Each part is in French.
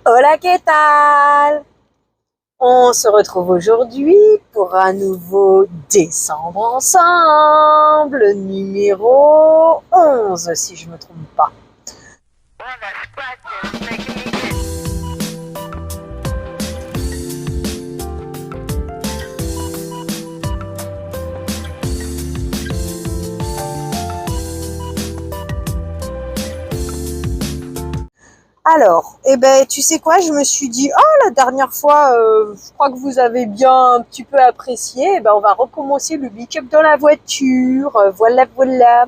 Hola, ¿qué tal? On se retrouve aujourd'hui pour un nouveau décembre ensemble, numéro 11, si je me trompe pas. Alors, tu sais quoi, je me suis dit, oh, la dernière fois, je crois que vous avez bien un petit peu apprécié, on va recommencer le pick-up dans la voiture, voilà, voilà.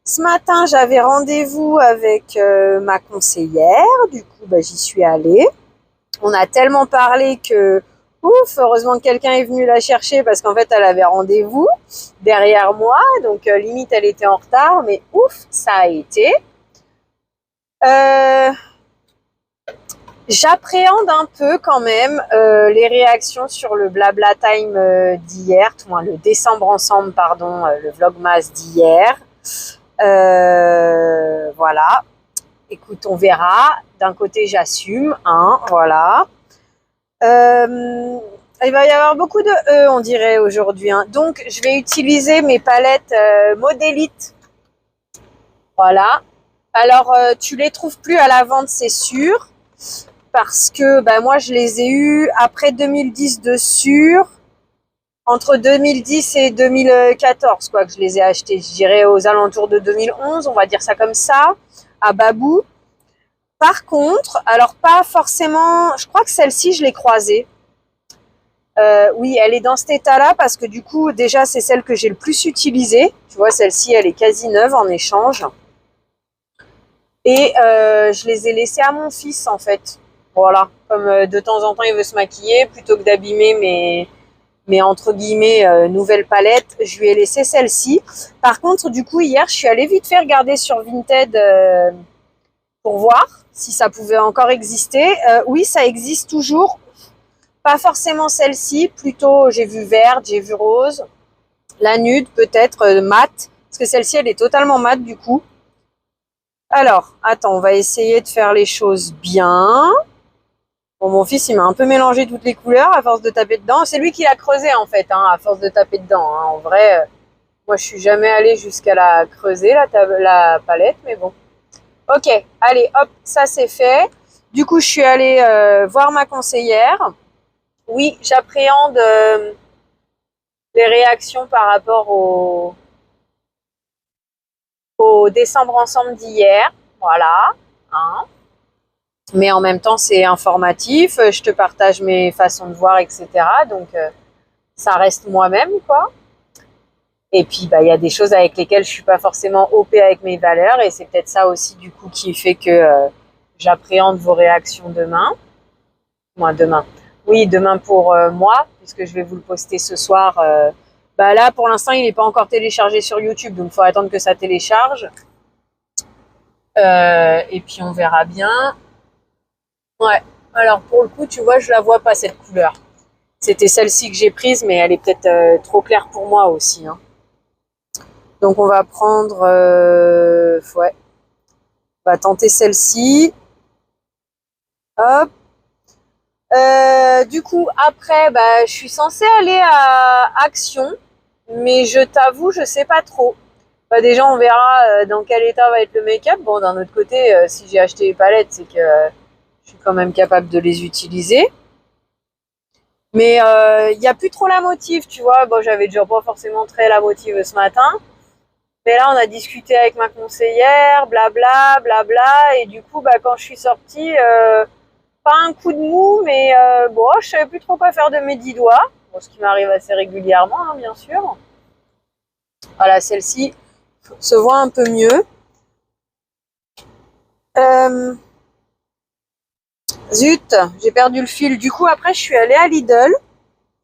Ce matin, j'avais rendez-vous avec ma conseillère, du coup, j'y suis allée. On a tellement parlé que, ouf, heureusement que quelqu'un est venu la chercher parce qu'en fait, elle avait rendez-vous derrière moi, donc limite, elle était en retard, mais ouf, ça a été. J'appréhende un peu quand même les réactions sur le Blabla Time d'hier, tout moins le décembre ensemble, pardon, le Vlogmas d'hier. Voilà. Écoute, on verra. D'un côté, j'assume, hein, voilà. Il va y avoir beaucoup de E, on dirait, aujourd'hui. Hein. Donc, je vais utiliser mes palettes Modélite. Voilà. Alors, tu les trouves plus à la vente, c'est sûr. Parce que moi, je les ai eus après 2010 de sûr. Entre 2010 et 2014, quoi, que je les ai achetés. Je dirais aux alentours de 2011, on va dire ça comme ça, à Babou. Par contre, alors pas forcément, je crois que celle-ci, je l'ai croisée. Oui, elle est dans cet état-là parce que du coup, déjà, c'est celle que j'ai le plus utilisée. Tu vois, celle-ci, elle est quasi neuve en échange. Et je les ai laissées à mon fils, en fait. Voilà, comme de temps en temps, il veut se maquiller, plutôt que d'abîmer mes entre guillemets nouvelles palettes, je lui ai laissé celle-ci. Par contre, du coup, hier, je suis allée vite faire regarder sur Vinted pour voir si ça pouvait encore exister. Oui, ça existe toujours. Pas forcément celle-ci, plutôt j'ai vu verte, j'ai vu rose. La nude peut-être mate, parce que celle-ci elle est totalement mate du coup. Alors, attends, on va essayer de faire les choses bien. Bon, mon fils il m'a un peu mélangé toutes les couleurs à force de taper dedans. C'est lui qui l'a creusé en fait, hein, à force de taper dedans. Hein. En vrai, moi je suis jamais allée jusqu'à la creuser la palette, mais bon. Ok, allez, hop, ça c'est fait. Du coup, je suis allée voir ma conseillère. Oui, j'appréhende les réactions par rapport au décembre ensemble d'hier. Voilà. Hein. Mais en même temps, c'est informatif. Je te partage mes façons de voir, etc. Donc, ça reste moi-même, quoi. Et puis, il y a des choses avec lesquelles je suis pas forcément OP avec mes valeurs. Et c'est peut-être ça aussi, du coup, qui fait que j'appréhende vos réactions demain. Moi, demain. Oui, demain pour moi, puisque je vais vous le poster ce soir. Là, pour l'instant, il n'est pas encore téléchargé sur YouTube, donc il faut attendre que ça télécharge. Et puis, on verra bien. Ouais. Alors, pour le coup, tu vois, je la vois pas, cette couleur. C'était celle-ci que j'ai prise, mais elle est peut-être trop claire pour moi aussi. Hein. Donc, on va prendre... ouais. On va tenter celle-ci. Hop. Du coup, après, je suis censée aller à Action, mais je t'avoue, je sais pas trop. Déjà, on verra dans quel état va être le make-up. Bon, d'un autre côté, si j'ai acheté les palettes, c'est que je suis quand même capable de les utiliser. Mais il n'y a plus trop la motive, tu vois. Bon, j'avais déjà pas forcément très la motive ce matin. Mais là, on a discuté avec ma conseillère, blabla, blabla. Et du coup, quand je suis sortie, pas un coup de mou, mais je savais plus trop quoi faire de mes 10 doigts. Bon, ce qui m'arrive assez régulièrement, hein, bien sûr. Voilà, celle-ci se voit un peu mieux. Zut, j'ai perdu le fil. Du coup, après, je suis allée à Lidl.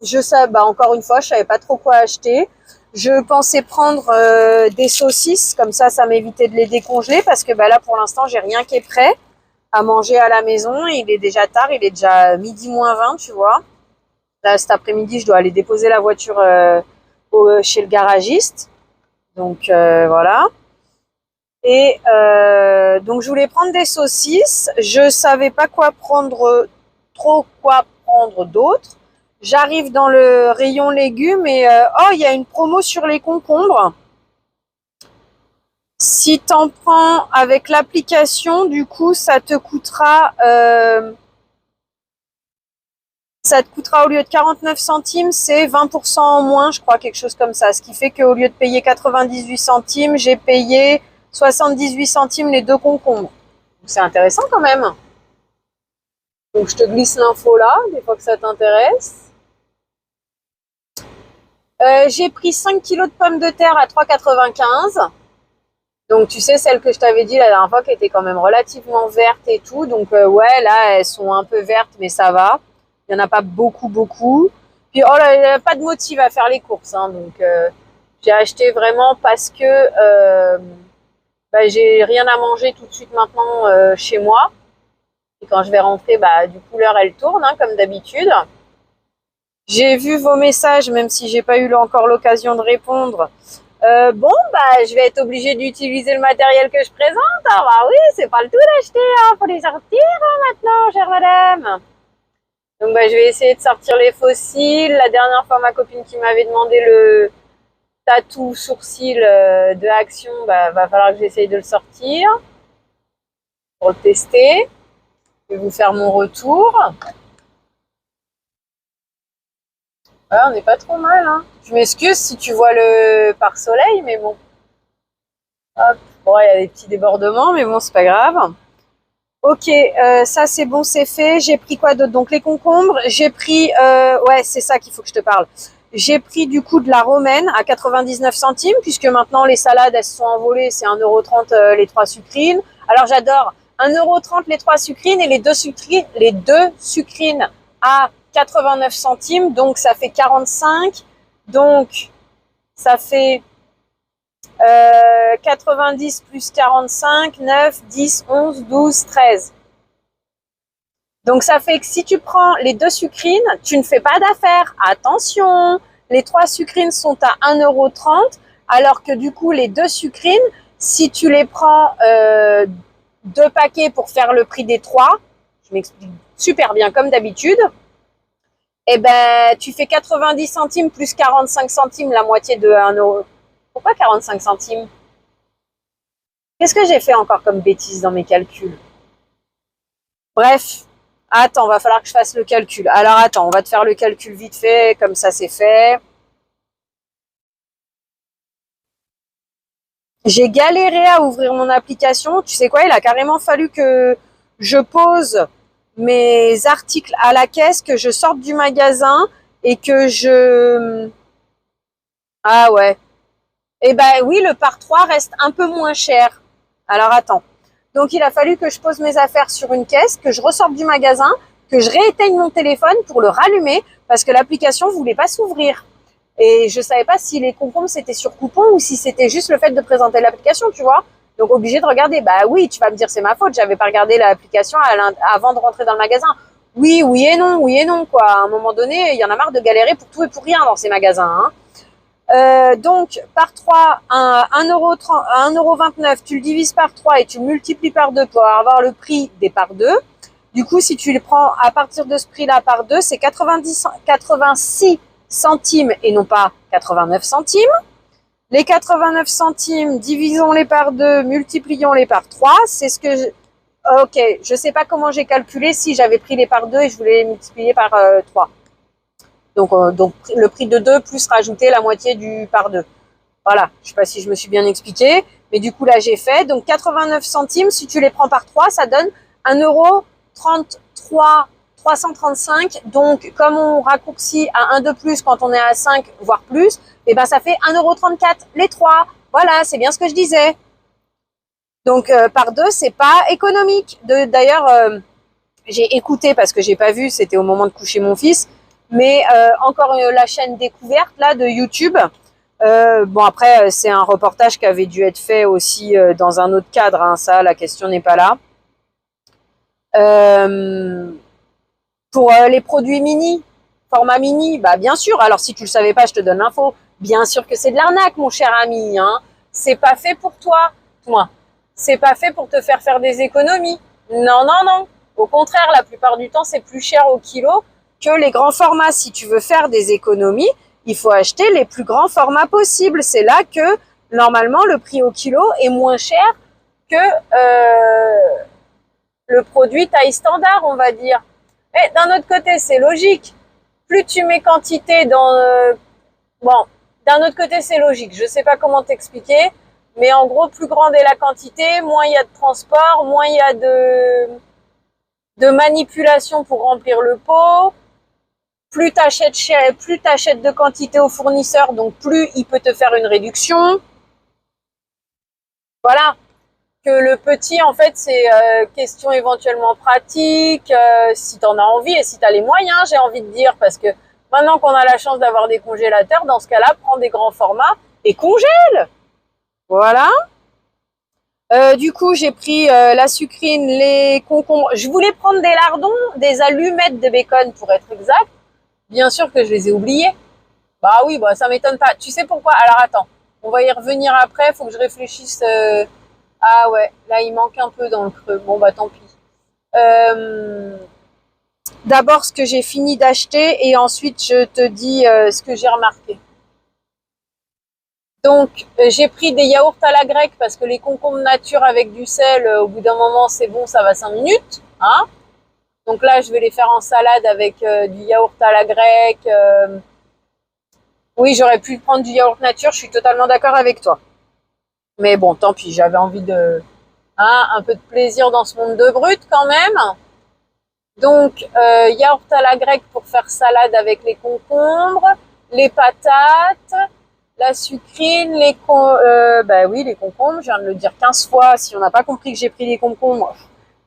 Je sais, encore une fois, je savais pas trop quoi acheter. Je pensais prendre des saucisses, comme ça m'évitait de les décongeler, parce que là, pour l'instant, j'ai rien qui est prêt à manger à la maison. Il est déjà tard, il est déjà midi moins 20, tu vois. Là, cet après-midi, je dois aller déposer la voiture chez le garagiste. Donc, voilà. Et donc je voulais prendre des saucisses. Je savais pas quoi prendre, trop quoi prendre d'autre. J'arrive dans le rayon légumes et oh, il y a une promo sur les concombres. Si t'en prends avec l'application, du coup, ça te coûtera au lieu de 49 centimes, c'est 20% en moins, je crois, quelque chose comme ça. Ce qui fait qu'au lieu de payer 98 centimes, j'ai payé 78 centimes les 2 concombres. C'est intéressant quand même. Donc je te glisse l'info là, des fois que ça t'intéresse. J'ai pris 5 kilos de pommes de terre à 3,95. Donc tu sais, celles que je t'avais dit la dernière fois qui étaient quand même relativement vertes et tout. Donc ouais, là elles sont un peu vertes mais ça va. Il n'y en a pas beaucoup. Puis oh là, il n'y a pas de motif à faire les courses. Hein, donc j'ai acheté vraiment parce que j'ai rien à manger tout de suite maintenant chez moi. Et quand je vais rentrer, du coup l'heure elle tourne hein, comme d'habitude. J'ai vu vos messages, même si j'ai pas eu encore l'occasion de répondre. Je vais être obligée d'utiliser le matériel que je présente. Ah bah oui, c'est pas le tout d'acheter, hein, faut les sortir hein, maintenant, chère madame. Donc je vais essayer de sortir les fossiles. La dernière fois, ma copine qui m'avait demandé le tatou sourcil de Action, va falloir que j'essaye de le sortir pour le tester. Je vais vous faire mon retour. Ouais, on n'est pas trop mal. Hein. Je m'excuse si tu vois le pare-soleil, mais bon. Hop. Bon, il y a des petits débordements, mais bon, c'est pas grave. Ok, ça c'est bon, c'est fait. J'ai pris quoi d'autre? Donc les concombres. J'ai pris, ouais, c'est ça qu'il faut que je te parle. J'ai pris du coup de la romaine à 99 centimes, puisque maintenant les salades elles se sont envolées, c'est 1,30 € les 3 sucrines. Alors j'adore 1,30 € les 3 sucrines et les deux sucrines à 89 centimes, donc ça fait 45. Donc ça fait 90 plus 45, 9, 10, 11, 12, 13. Donc ça fait que si tu prends les deux sucrines, tu ne fais pas d'affaires. Attention, les 3 sucrines sont à 1,30 €, alors que du coup les deux sucrines, si tu les prends 2 paquets pour faire le prix des 3, je m'explique super bien comme d'habitude, et tu fais 90 centimes plus 45 centimes, la moitié de 1 €. Pourquoi 45 centimes? Qu'est-ce que j'ai fait encore comme bêtise dans mes calculs? Bref, attends, va falloir que je fasse le calcul. Alors attends, on va te faire le calcul vite fait, comme ça c'est fait. J'ai galéré à ouvrir mon application. Tu sais quoi, il a carrément fallu que je pose mes articles à la caisse, que je sorte du magasin et que je... Ah ouais. Eh oui, le par 3 reste un peu moins cher. Alors attends. Donc il a fallu que je pose mes affaires sur une caisse, que je ressorte du magasin, que je rééteigne mon téléphone pour le rallumer parce que l'application voulait pas s'ouvrir. Et je savais pas si les concombres c'était sur coupon ou si c'était juste le fait de présenter l'application, tu vois. Donc obligé de regarder. Bah oui, tu vas me dire c'est ma faute, j'avais pas regardé l'application avant de rentrer dans le magasin. Oui et non, quoi. À un moment donné, il y en a marre de galérer pour tout et pour rien dans ces magasins. Hein. Donc, par 3, 1,29 €, tu le divises par 3 et tu le multiplies par 2 pour avoir le prix des par 2. Du coup, si tu le prends à partir de ce prix-là par 2, c'est 86 centimes et non pas 89 centimes. Les 89 centimes, divisons-les par 2, multiplions-les par 3. C'est ce que je... Ok, je sais pas comment j'ai calculé si j'avais pris les par 2 et je voulais les multiplier par 3. Donc le prix de 2 plus rajouter la moitié du par 2. Voilà, je sais pas si je me suis bien expliqué, mais du coup là j'ai fait. Donc 89 centimes, si tu les prends par 3, ça donne 1,33 335. Donc comme on raccourcit à 1 de plus quand on est à 5, voire plus, et ça fait 1,34 € les 3. Voilà, c'est bien ce que je disais. Donc par 2, c'est pas économique. D'ailleurs, j'ai écouté parce que j'ai pas vu, c'était au moment de coucher mon fils. Mais encore la chaîne découverte là de YouTube. Après c'est un reportage qui avait dû être fait aussi dans un autre cadre. Hein, ça, la question n'est pas là. Pour les produits mini, format mini, bien sûr. Alors si tu le savais pas, je te donne l'info. Bien sûr que c'est de l'arnaque, mon cher ami. Hein. C'est pas fait pour toi. Moi, c'est pas fait pour te faire des économies. Non, non, non. Au contraire, la plupart du temps, c'est plus cher au kilo que les grands formats. Si tu veux faire des économies, il faut acheter les plus grands formats possibles. C'est là que, normalement, le prix au kilo est moins cher que le produit taille standard, on va dire. Mais d'un autre côté, c'est logique. Plus tu mets quantité dans... bon, d'un autre côté, c'est logique. Je sais pas comment t'expliquer. Mais en gros, plus grande est la quantité, moins il y a de transport, moins il y a de manipulation pour remplir le pot. Plus t'achètes de quantité au fournisseur, donc plus il peut te faire une réduction. Voilà. Que le petit, en fait, c'est question éventuellement pratique, si tu en as envie et si tu as les moyens, j'ai envie de dire, parce que maintenant qu'on a la chance d'avoir des congélateurs, dans ce cas-là, prends des grands formats et congèle. Voilà. Du coup, j'ai pris la sucrine, les concombres. Je voulais prendre des lardons, des allumettes de bacon pour être exact. Bien sûr que je les ai oubliés. Bah oui, bah ça m'étonne pas. Tu sais pourquoi? Alors attends, on va y revenir après. Faut que je réfléchisse. Ah ouais, là il manque un peu dans le creux. Bon bah tant pis. D'abord ce que j'ai fini d'acheter et ensuite je te dis ce que j'ai remarqué. Donc j'ai pris des yaourts à la grecque parce que les concombres nature avec du sel, au bout d'un moment c'est bon, ça va 5 minutes. Hein. Donc là je vais les faire en salade avec du yaourt à la grecque. Oui, j'aurais pu prendre du yaourt nature, je suis totalement d'accord avec toi. Mais bon, tant pis, j'avais envie de... Hein, un peu de plaisir dans ce monde de brut quand même. Donc, yaourt à la grecque pour faire salade avec les concombres, les patates, la sucrine, bah oui, les concombres, je viens de le dire 15 fois, si on n'a pas compris que j'ai pris des concombres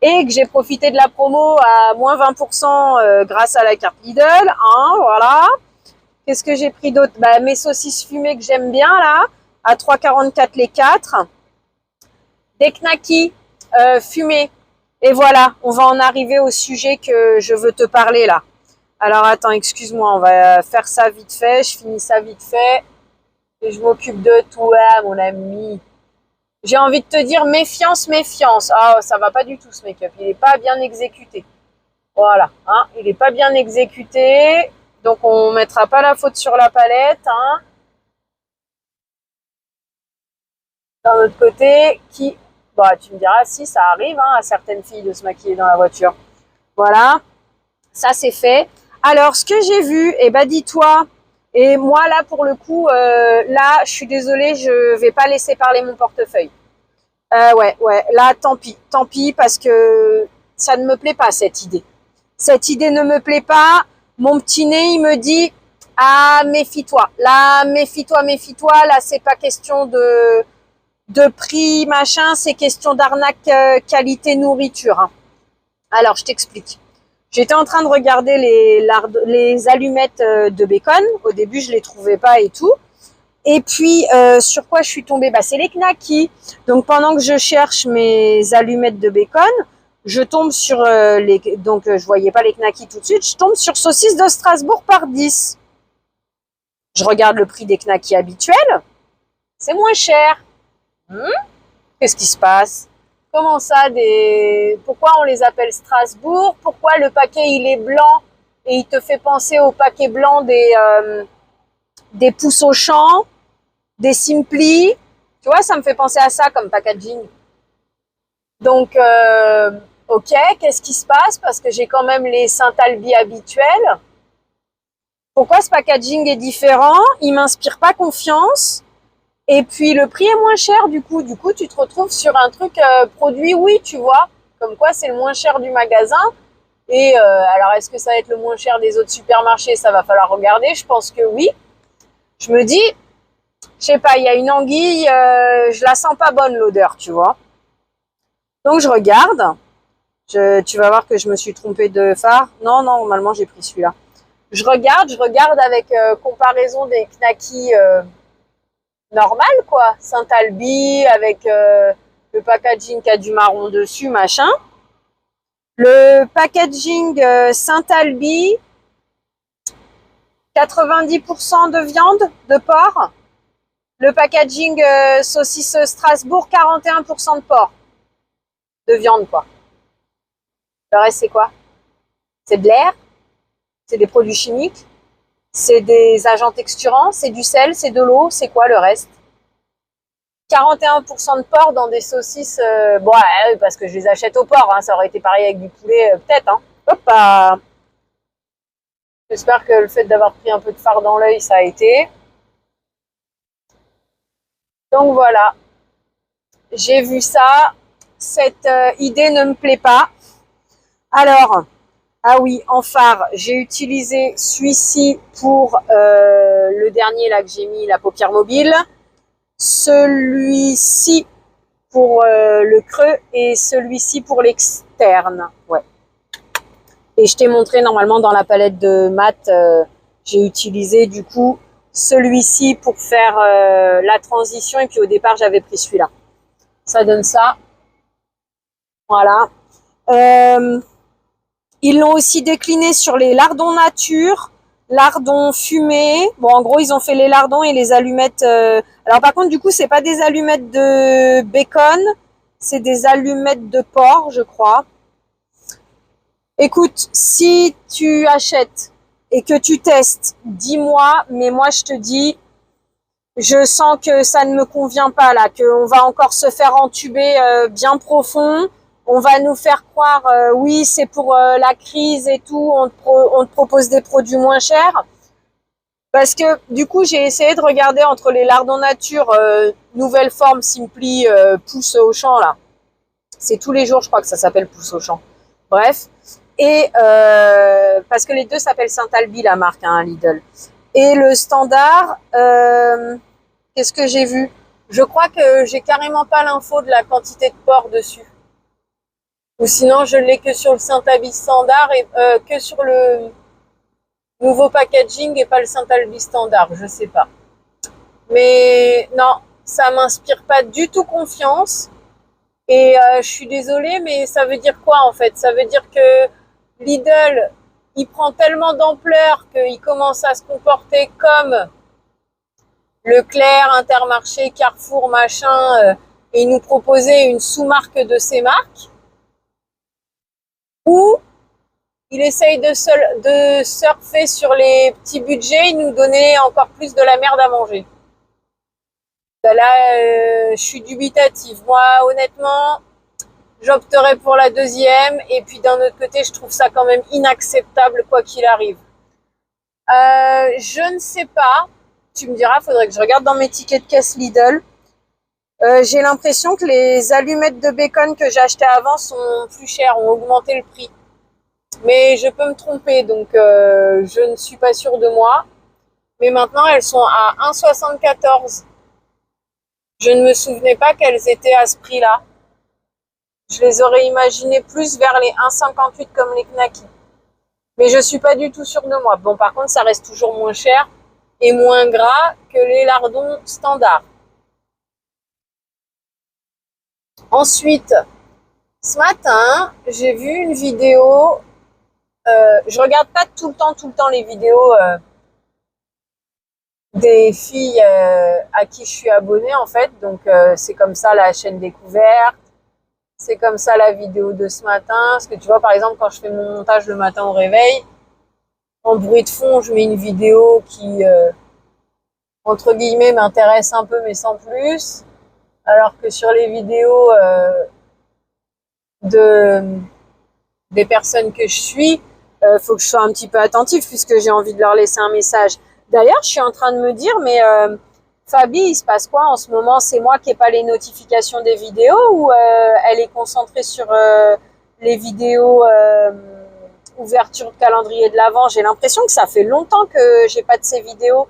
et que j'ai profité de la promo à moins 20% grâce à la carte Lidl, hein, voilà. Qu'est-ce que j'ai pris d'autre? Bah, mes saucisses fumées que j'aime bien là, à 3,44 les 4. Des knackis fumés. Et voilà, on va en arriver au sujet que je veux te parler là. Alors attends, excuse-moi, on va faire ça vite fait. Je finis ça vite fait. Et je m'occupe de toi, mon ami. J'ai envie de te dire méfiance, méfiance. Ah, ça va pas du tout ce make-up. Il est pas bien exécuté. Voilà, hein, il est pas bien exécuté. Donc on mettra pas la faute sur la palette. Hein. D'un autre côté, bah, tu me diras si ça arrive hein, à certaines filles de se maquiller dans la voiture. Voilà, ça c'est fait. Alors, ce que j'ai vu, eh ben dis-toi, et moi là pour le coup, là je suis désolée, je vais pas laisser parler mon portefeuille. Ouais, là tant pis parce que ça ne me plaît pas cette idée. Cette idée ne me plaît pas. Mon petit nez, il me dit, ah méfie-toi. Là, méfie-toi. Là, c'est pas question de prix, machin, c'est question d'arnaque qualité nourriture. Hein. Alors, je t'explique. J'étais en train de regarder les allumettes de bacon. Au début, je les trouvais pas et tout. Et puis, sur quoi je suis tombée? Bah, c'est les knackis. Donc, pendant que je cherche mes allumettes de bacon, je tombe sur donc je voyais pas les knackis tout de suite. Je tombe sur saucisses de Strasbourg par 10. Je regarde le prix des knackis habituels. C'est moins cher. Qu'est-ce qui se passe? Comment ça, pourquoi on les appelle Strasbourg? Pourquoi le paquet il est blanc et il te fait penser au paquet blanc des Pouces au champ, des Simply? Tu vois, ça me fait penser à ça comme packaging. Donc, ok, qu'est-ce qui se passe? Parce que j'ai quand même les Saint-Albi habituels. Pourquoi ce packaging est différent? Il m'inspire pas confiance. Et puis le prix est moins cher du coup. Du coup, tu te retrouves sur un truc produit, oui, tu vois, comme quoi c'est le moins cher du magasin. Et alors, est-ce que ça va être le moins cher des autres supermarchés? Ça va falloir regarder. Je pense que oui. Je me dis, je sais pas, il y a une anguille, je la sens pas bonne l'odeur, tu vois. Donc je regarde. Tu vas voir que je me suis trompée de phare. Non, normalement j'ai pris celui-là. Je regarde avec comparaison des knackis normal quoi, Saint-Albi avec le packaging qui a du marron dessus, machin. Le packaging Saint-Albi, 90% de viande, de porc. Le packaging saucisse Strasbourg, 41% de porc. de viande, quoi. Le reste, c'est quoi? C'est de l'air, c'est des produits chimiques, c'est des agents texturants, c'est du sel, c'est de l'eau, c'est quoi le reste? 41% de porc dans des saucisses, bon, ouais, parce que je les achète au porc, hein, ça aurait été pareil avec du poulet, peut-être, hein. Hop, bah, j'espère que le fait d'avoir pris un peu de fard dans l'œil, ça a été. Donc voilà, j'ai vu ça, cette idée ne me plaît pas. Alors, ah oui, en phare, j'ai utilisé celui-ci pour le dernier là que j'ai mis, la paupière mobile. Celui-ci pour le creux et celui-ci pour l'externe. Ouais. Et je t'ai montré normalement dans la palette de mat, j'ai utilisé du coup celui-ci pour faire la transition et puis au départ j'avais pris celui-là. Ça donne ça. Voilà. Ils l'ont aussi décliné sur les lardons nature, lardons fumés. Bon, en gros, ils ont fait les lardons et les allumettes. Alors, par contre, du coup, c'est pas des allumettes de bacon, c'est des allumettes de porc, je crois. Écoute, si tu achètes et que tu testes, dis-moi, mais moi, je te dis, je sens que ça ne me convient pas là, qu'on va encore se faire entuber bien profond. On va nous faire croire, oui, c'est pour la crise et tout, on te propose des produits moins chers. Parce que du coup, j'ai essayé de regarder entre les lardons nature, nouvelle forme, Simply, pousse au champ là. C'est tous les jours, je crois que ça s'appelle pousse au champ. Bref. Et parce que les deux s'appellent Saint-Albi, la marque, hein, Lidl. Et le standard, qu'est-ce que j'ai vu? Je crois que j'ai carrément pas l'info de la quantité de porc dessus. Ou sinon, je l'ai que sur le Saint-Albi standard et que sur le nouveau packaging et pas le Saint-Albi standard, je sais pas. Mais non, ça m'inspire pas du tout confiance. Et je suis désolée, mais ça veut dire quoi en fait? Ça veut dire que Lidl, il prend tellement d'ampleur qu'il commence à se comporter comme Leclerc, Intermarché, Carrefour, machin, et nous proposer une sous-marque de ces marques, ou il essaye de surfer sur les petits budgets et nous donner encore plus de la merde à manger. Là, je suis dubitative. Moi, honnêtement, j'opterais pour la deuxième. Et puis d'un autre côté, je trouve ça quand même inacceptable quoi qu'il arrive. Je ne sais pas. Tu me diras, faudrait que je regarde dans mes tickets de caisse Lidl. J'ai l'impression que les allumettes de bacon que j'ai achetées avant sont plus chères, ont augmenté le prix. Mais je peux me tromper, donc je ne suis pas sûre de moi. Mais maintenant, elles sont à 1,74. Je ne me souvenais pas qu'elles étaient à ce prix-là. Je les aurais imaginées plus vers les 1,58 comme les Knacky. Mais je suis pas du tout sûre de moi. Bon, par contre, ça reste toujours moins cher et moins gras que les lardons standards. Ensuite, ce matin, j'ai vu une vidéo. Je regarde pas tout le temps les vidéos des filles à qui je suis abonnée en fait. Donc c'est comme ça la chaîne découverte. C'est comme ça la vidéo de ce matin. Parce que tu vois, par exemple, quand je fais mon montage le matin au réveil, en bruit de fond, je mets une vidéo qui, entre guillemets, m'intéresse un peu, mais sans plus. Alors que sur les vidéos des personnes que je suis, faut que je sois un petit peu attentive puisque j'ai envie de leur laisser un message. D'ailleurs, je suis en train de me dire, mais Fabi, il se passe quoi en ce moment? C'est moi qui n'ai pas les notifications des vidéos ou elle est concentrée sur les vidéos ouverture de calendrier de l'Avent? J'ai l'impression que ça fait longtemps que j'ai pas de ces vidéos.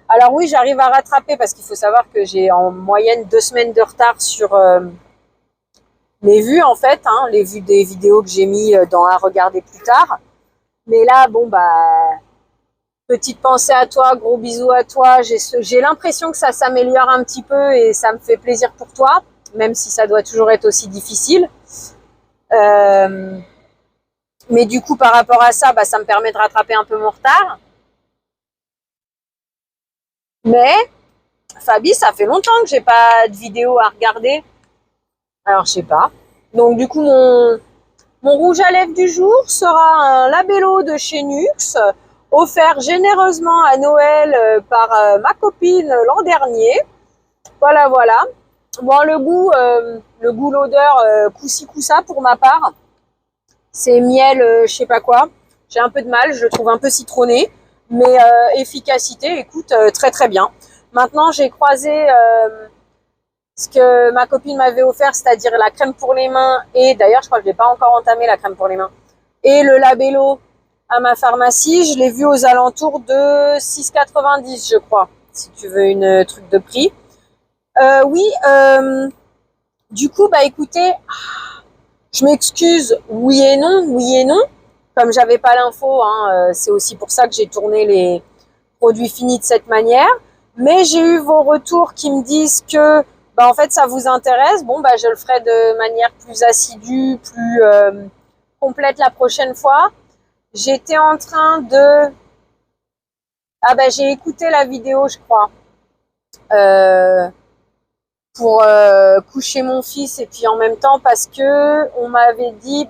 Alors oui, j'arrive à rattraper parce qu'il faut savoir que j'ai en moyenne 2 semaines de retard sur mes vues en fait, hein, les vues des vidéos que j'ai mis dans à regarder plus tard. Mais là, bon bah, petite pensée à toi, gros bisous à toi. J'ai l'impression que ça s'améliore un petit peu et ça me fait plaisir pour toi, même si ça doit toujours être aussi difficile. Mais du coup, par rapport à ça, bah, ça me permet de rattraper un peu mon retard. Mais Fabi, ça fait longtemps que j'ai pas de vidéo à regarder. Alors, je sais pas. Donc du coup, mon rouge à lèvres du jour sera un Labello de chez Nuxe, offert généreusement à Noël par ma copine l'an dernier. Voilà, voilà. Bon, le goût, l'odeur, coup-ci, coup-ça pour ma part. C'est miel, je sais pas quoi. J'ai un peu de mal, je le trouve un peu citronné. Mais efficacité, écoute, très très bien. Maintenant, j'ai croisé ce que ma copine m'avait offert, c'est-à-dire la crème pour les mains. Et d'ailleurs, je crois que je l'ai pas encore entamé, la crème pour les mains. Et le Labello à ma pharmacie, je l'ai vu aux alentours de 6,90, je crois, si tu veux une truc de prix. Oui, du coup, bah écoutez, je m'excuse, oui et non, oui et non. Comme j'avais pas l'info, hein, c'est aussi pour ça que j'ai tourné les produits finis de cette manière. Mais j'ai eu vos retours qui me disent que, bah en fait, ça vous intéresse. Bon, bah je le ferai de manière plus assidue, plus complète la prochaine fois. J'étais en train de... Ah bah j'ai écouté la vidéo, je crois. Pour coucher mon fils et puis en même temps parce que on m'avait dit,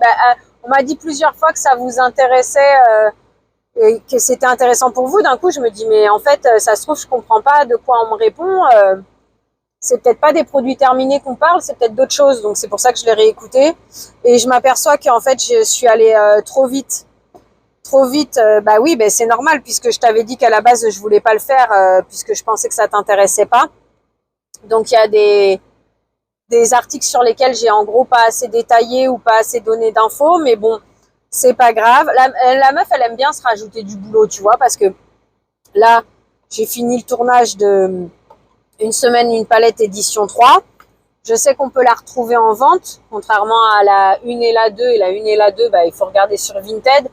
on m'a dit plusieurs fois que ça vous intéressait et que c'était intéressant pour vous. D'un coup, je me dis mais en fait, ça se trouve je comprends pas de quoi on me répond. C'est peut-être pas des produits terminés qu'on parle, c'est peut-être d'autres choses. Donc c'est pour ça que je l'ai réécouté et je m'aperçois qu'en fait je suis allée trop vite. Trop vite, bah oui, c'est normal puisque je t'avais dit qu'à la base je voulais pas le faire puisque je pensais que ça t'intéressait pas. Donc il y a des articles sur lesquels j'ai en gros pas assez détaillé ou pas assez donné d'infos, mais bon, c'est pas grave. La meuf, elle aime bien se rajouter du boulot, tu vois, parce que là, j'ai fini le tournage de une semaine, une palette édition 3. Je sais qu'on peut la retrouver en vente, contrairement à la 1 et la 2. Et la 1 et la 2, il faut regarder sur Vinted.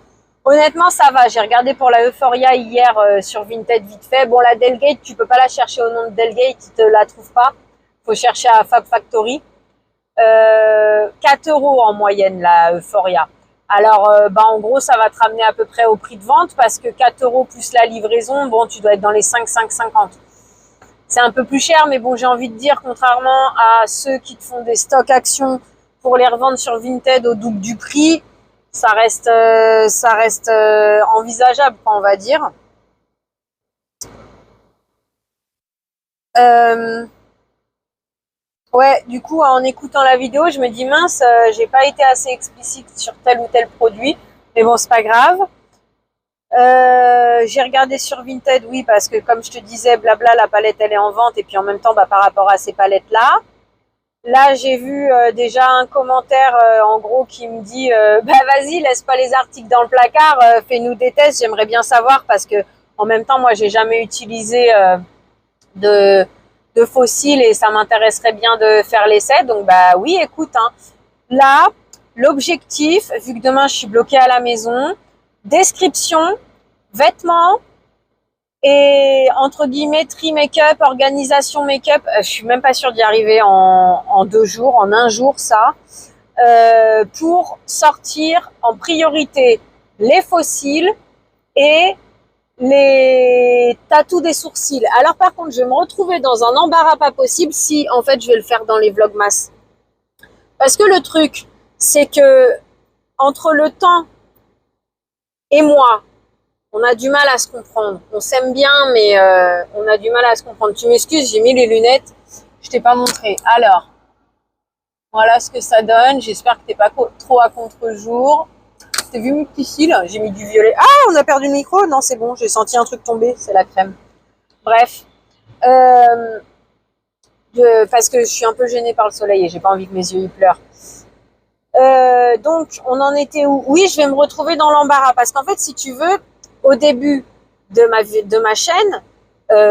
Honnêtement, ça va. J'ai regardé pour la Euphoria hier sur Vinted vite fait. Bon, la Delgate, tu peux pas la chercher au nom de Delgate, ils te la trouvent pas. Faut chercher à Fab Factory. 4 € en moyenne, la Euphoria. Alors, en gros, ça va te ramener à peu près au prix de vente parce que 4 € plus la livraison, bon, tu dois être dans les 5,50. C'est un peu plus cher, mais bon, j'ai envie de dire, contrairement à ceux qui te font des stocks actions pour les revendre sur Vinted au double du prix, ça reste envisageable, on va dire. Ouais, du coup, en écoutant la vidéo, je me dis mince, j'ai pas été assez explicite sur tel ou tel produit, mais bon, c'est pas grave. J'ai regardé sur Vinted, oui, parce que comme je te disais, blabla, la palette elle est en vente et puis en même temps, par rapport à ces palettes-là, là j'ai vu déjà un commentaire en gros qui me dit, vas-y, laisse pas les articles dans le placard, fais-nous des tests, j'aimerais bien savoir parce que en même temps, moi j'ai jamais utilisé de fossiles et ça m'intéresserait bien de faire l'essai. Donc oui, écoute, hein, là, l'objectif, vu que demain je suis bloquée à la maison, description, vêtements et entre guillemets tri make-up, organisation make-up. Je suis même pas sûre d'y arriver en 2 jours, en 1 jour ça. Pour sortir en priorité les fossiles et les tatous des sourcils. Alors par contre, je vais me retrouver dans un embarras pas possible si en fait je vais le faire dans les vlogmas. Parce que le truc, c'est que entre le temps et moi, on a du mal à se comprendre. On s'aime bien, mais on a du mal à se comprendre. Tu m'excuses, j'ai mis les lunettes, je t'ai pas montré. Alors, voilà ce que ça donne. J'espère que t'es pas trop à contre-jour. T'as vu mes petits cils? J'ai mis du violet. Ah, on a perdu le micro? Non, c'est bon, j'ai senti un truc tomber, c'est la crème. Bref. Parce que je suis un peu gênée par le soleil et j'ai pas envie que mes yeux y pleurent. Donc, on en était où? Oui, je vais me retrouver dans l'embarras. Parce qu'en fait, si tu veux, au début de ma chaîne,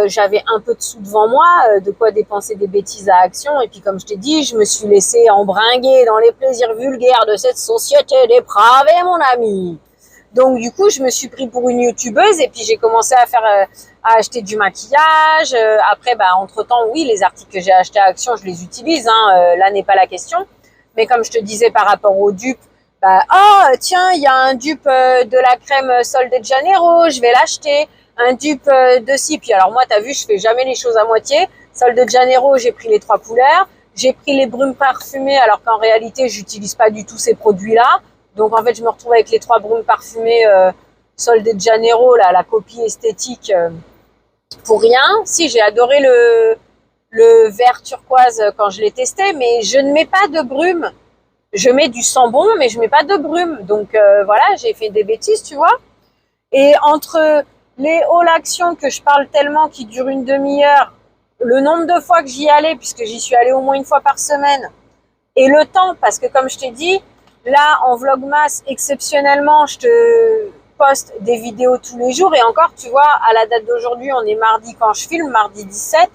j'avais un peu de sous devant moi, de quoi dépenser des bêtises à Action. Et puis, comme je t'ai dit, je me suis laissée embringuer dans les plaisirs vulgaires de cette société dépravée, mon ami. Donc, du coup, je me suis pris pour une youtubeuse et puis j'ai commencé à acheter du maquillage. Après, entre-temps, oui, les articles que j'ai achetés à Action, je les utilise. Là n'est pas la question. Mais comme je te disais par rapport aux dupes, tiens, il y a un dupe de la crème Sol de Janeiro, je vais l'acheter. Un dupe de ci. Puis alors moi, t'as vu, je fais jamais les choses à moitié. Sol de Janeiro, j'ai pris les 3 couleurs. j'ai pris les brumes parfumées alors qu'en réalité, j'utilise pas du tout ces produits-là. Donc, en fait, je me retrouve avec les 3 brumes parfumées Sol de Janeiro, là, la copie esthétique pour rien. Si, j'ai adoré le vert turquoise quand je l'ai testé, mais je ne mets pas de brume. Je mets du Sambon, mais je mets pas de brume. Donc, voilà, j'ai fait des bêtises, tu vois. Et entre les All Action que je parle tellement, qui durent une demi-heure, le nombre de fois que j'y allais, puisque j'y suis allée au moins une fois par semaine, et le temps, parce que comme je t'ai dit, là, en Vlogmas, exceptionnellement, je te poste des vidéos tous les jours. Et encore, tu vois, à la date d'aujourd'hui, on est mardi quand je filme, mardi 17.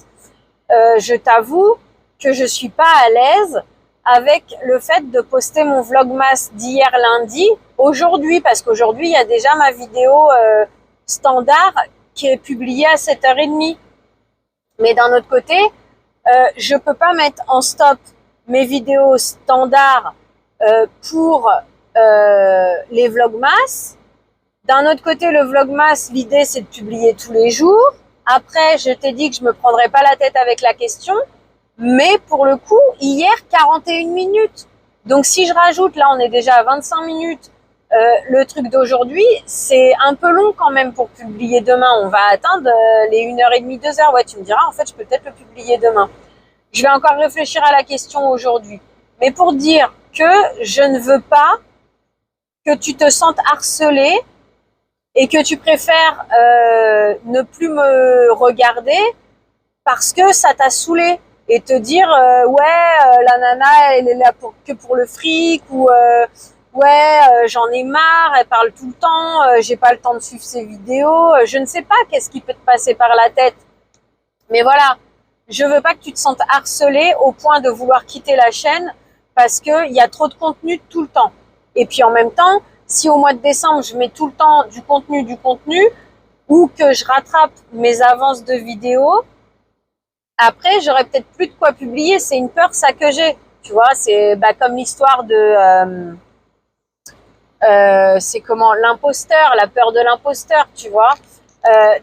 Je t'avoue que je suis pas à l'aise avec le fait de poster mon Vlogmas d'hier lundi aujourd'hui, parce qu'aujourd'hui, il y a déjà ma vidéo standard qui est publiée à 7h30. Mais d'un autre côté, je peux pas mettre en stop mes vidéos standards pour les Vlogmas. D'un autre côté, le Vlogmas, l'idée, c'est de publier tous les jours. Après, je t'ai dit que je me prendrais pas la tête avec la question. Mais pour le coup, hier, 41 minutes. Donc, si je rajoute, là, on est déjà à 25 minutes, le truc d'aujourd'hui, c'est un peu long quand même pour publier demain. On va atteindre les 1h30, 2h. Ouais, tu me diras, en fait, je peux peut-être le publier demain. Je vais encore réfléchir à la question aujourd'hui. Mais pour dire que je ne veux pas que tu te sentes harcelé et que tu préfères ne plus me regarder parce que ça t'a saoulé et te dire la nana elle est là que pour le fric ou j'en ai marre, elle parle tout le temps, j'ai pas le temps de suivre ses vidéos, je ne sais pas qu'est-ce qui peut te passer par la tête. Mais voilà, je veux pas que tu te sentes harcelé au point de vouloir quitter la chaîne parce qu'il y a trop de contenu tout le temps. Et puis en même temps, si au mois de décembre, je mets tout le temps du contenu, ou que je rattrape mes avances de vidéos, après, j'aurais peut-être plus de quoi publier. C'est une peur, ça, que j'ai. Tu vois, c'est comme l'histoire de... c'est comment l'imposteur, la peur de l'imposteur, tu vois.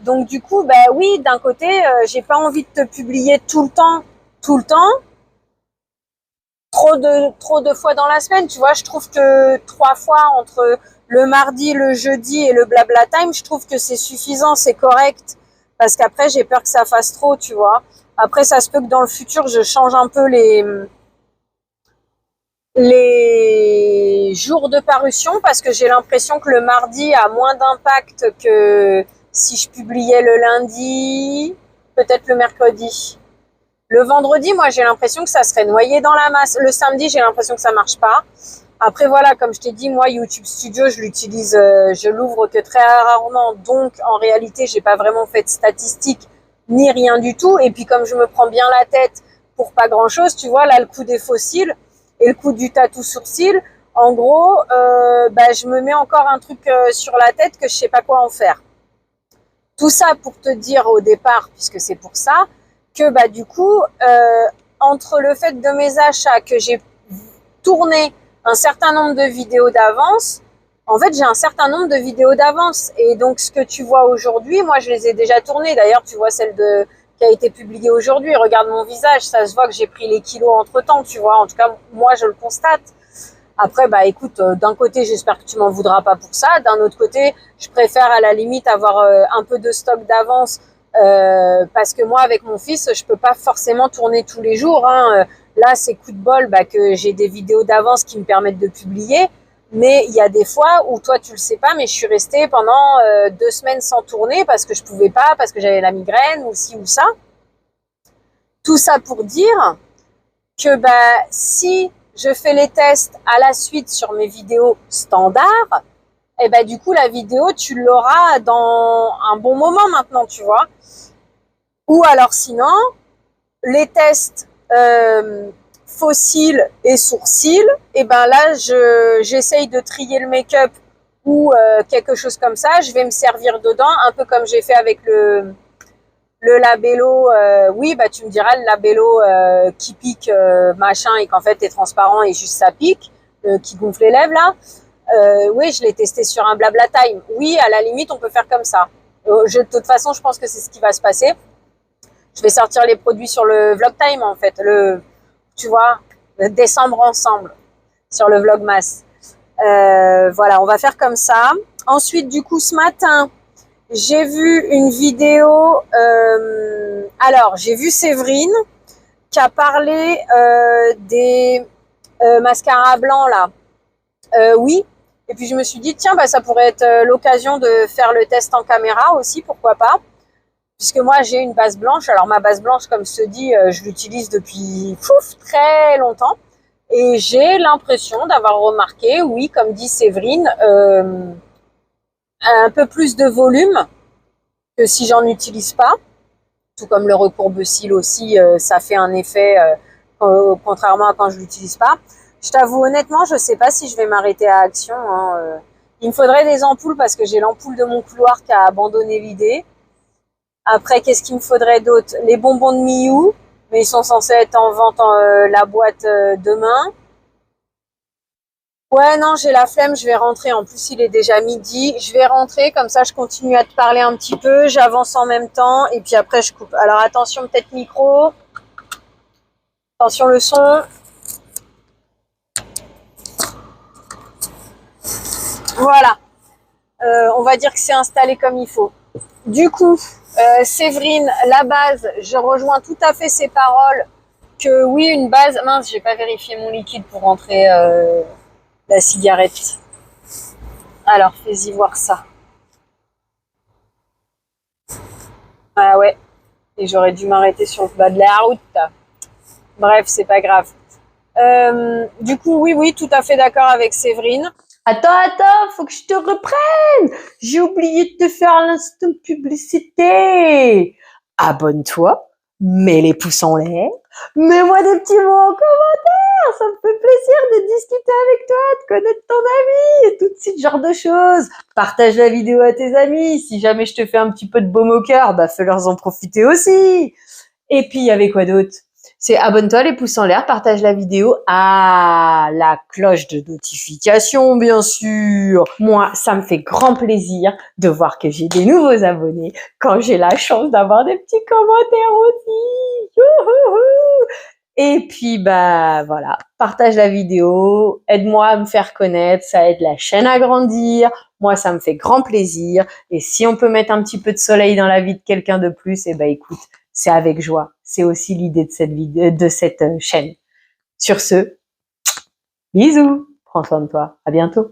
Donc, du coup, oui, d'un côté, j'ai pas envie de te publier tout le temps. Trop de fois dans la semaine, tu vois. Je trouve que 3 fois entre le mardi, le jeudi et le blabla time, je trouve que c'est suffisant, c'est correct. Parce qu'après, j'ai peur que ça fasse trop, tu vois. Après, ça se peut que dans le futur, je change un peu les jours de parution parce que j'ai l'impression que le mardi a moins d'impact que si je publiais le lundi, peut-être le mercredi. Le vendredi, moi, j'ai l'impression que ça serait noyé dans la masse. Le samedi, j'ai l'impression que ça marche pas. Après, voilà, comme je t'ai dit, moi, YouTube Studio, je l'utilise, je l'ouvre que très rarement. Donc, en réalité, j'ai pas vraiment fait de statistiques ni rien du tout. Et puis, comme je me prends bien la tête pour pas grand chose, tu vois, là, le coup des fossiles et le coup du tatou sourcil, en gros, je me mets encore un truc sur la tête que je sais pas quoi en faire. Tout ça pour te dire au départ, puisque c'est pour ça, que du coup, entre le fait de mes achats, que j'ai tourné un certain nombre de vidéos d'avance, en fait, j'ai un certain nombre de vidéos d'avance. Et donc, ce que tu vois aujourd'hui, moi, je les ai déjà tournées. D'ailleurs, tu vois celle qui a été publiée aujourd'hui. Regarde mon visage, ça se voit que j'ai pris les kilos entre-temps, tu vois. En tout cas, moi, je le constate. Après, écoute, d'un côté, j'espère que tu m'en voudras pas pour ça. D'un autre côté, je préfère à la limite avoir un peu de stock d'avance parce que moi, avec mon fils, je peux pas forcément tourner tous les jours. Là, c'est coup de bol que j'ai des vidéos d'avance qui me permettent de publier. Mais il y a des fois où, toi, tu le sais pas, mais je suis restée pendant 2 semaines sans tourner parce que je pouvais pas, parce que j'avais la migraine ou ci ou ça. Tout ça pour dire que si je fais les tests à la suite sur mes vidéos standards, et du coup, la vidéo, tu l'auras dans un bon moment maintenant, tu vois. Ou alors sinon, les tests fossiles et sourcils, et là, j'essaye de trier le make-up ou quelque chose comme ça. Je vais me servir dedans, un peu comme j'ai fait avec le labello. Oui, tu me diras le labello qui pique machin et qu'en fait est transparent et juste ça pique, qui gonfle les lèvres là. Oui, je l'ai testé sur un blabla time. Oui, à la limite, on peut faire comme ça. De toute façon, je pense que c'est ce qui va se passer. Je vais sortir les produits sur le vlog time en fait. tu vois, décembre ensemble sur le Vlogmas. Voilà, on va faire comme ça. Ensuite, du coup, ce matin, j'ai vu une vidéo. Alors, j'ai vu Séverine qui a parlé des mascaras blancs là. Oui. Et puis je me suis dit tiens, bah ça pourrait être l'occasion de faire le test en caméra aussi, pourquoi pas. Puisque moi j'ai une base blanche. Alors ma base blanche, comme je te dis, je l'utilise depuis très longtemps. Et j'ai l'impression d'avoir remarqué, oui, comme dit Séverine, un peu plus de volume que si j'en utilise pas. Tout comme le recourbe-cils aussi, ça fait un effet contrairement à quand je l'utilise pas. Je t'avoue honnêtement, je sais pas si je vais m'arrêter à Action. Hein. Il me faudrait des ampoules parce que j'ai l'ampoule de mon couloir qui a abandonné l'idée. Après, qu'est-ce qu'il me faudrait d'autre? Les bonbons de Miu, mais ils sont censés être en vente la boîte demain. Ouais, non, j'ai la flemme, je vais rentrer. En plus, il est déjà midi. Je vais rentrer, comme ça, je continue à te parler un petit peu. J'avance en même temps, et puis après, je coupe. Alors, attention, peut-être micro. Attention, le son. Voilà. On va dire que c'est installé comme il faut. Du coup, Séverine, la base, je rejoins tout à fait ses paroles. Que oui, une base... Mince, j'ai pas vérifié mon liquide pour rentrer la cigarette. Alors, fais-y voir ça. Ah ouais. Et j'aurais dû m'arrêter sur le bas de la route. Bref, c'est pas grave. Du coup, oui, tout à fait d'accord avec Séverine. Attends, faut que je te reprenne. J'ai oublié de te faire l'instant publicité. Abonne-toi, mets les pouces en l'air, mets-moi des petits mots en commentaire. Ça me fait plaisir de discuter avec toi, de connaître ton ami et tout ce genre de choses. Partage la vidéo à tes amis. Si jamais je te fais un petit peu de baume au cœur, bah fais-leur en profiter aussi. Et puis, il y avait quoi d'autre? C'est abonne-toi, les pouces en l'air, partage la vidéo. Ah, la cloche de notification, bien sûr. Moi, ça me fait grand plaisir de voir que j'ai des nouveaux abonnés quand j'ai la chance d'avoir des petits commentaires aussi. Youhouhou. Et puis, bah, voilà, partage la vidéo, aide-moi à me faire connaître, ça aide la chaîne à grandir. Moi, ça me fait grand plaisir. Et si on peut mettre un petit peu de soleil dans la vie de quelqu'un de plus, eh ben, écoute, c'est avec joie. C'est aussi l'idée de cette vidéo, de cette chaîne. Sur ce, bisous. Prends soin de toi. À bientôt.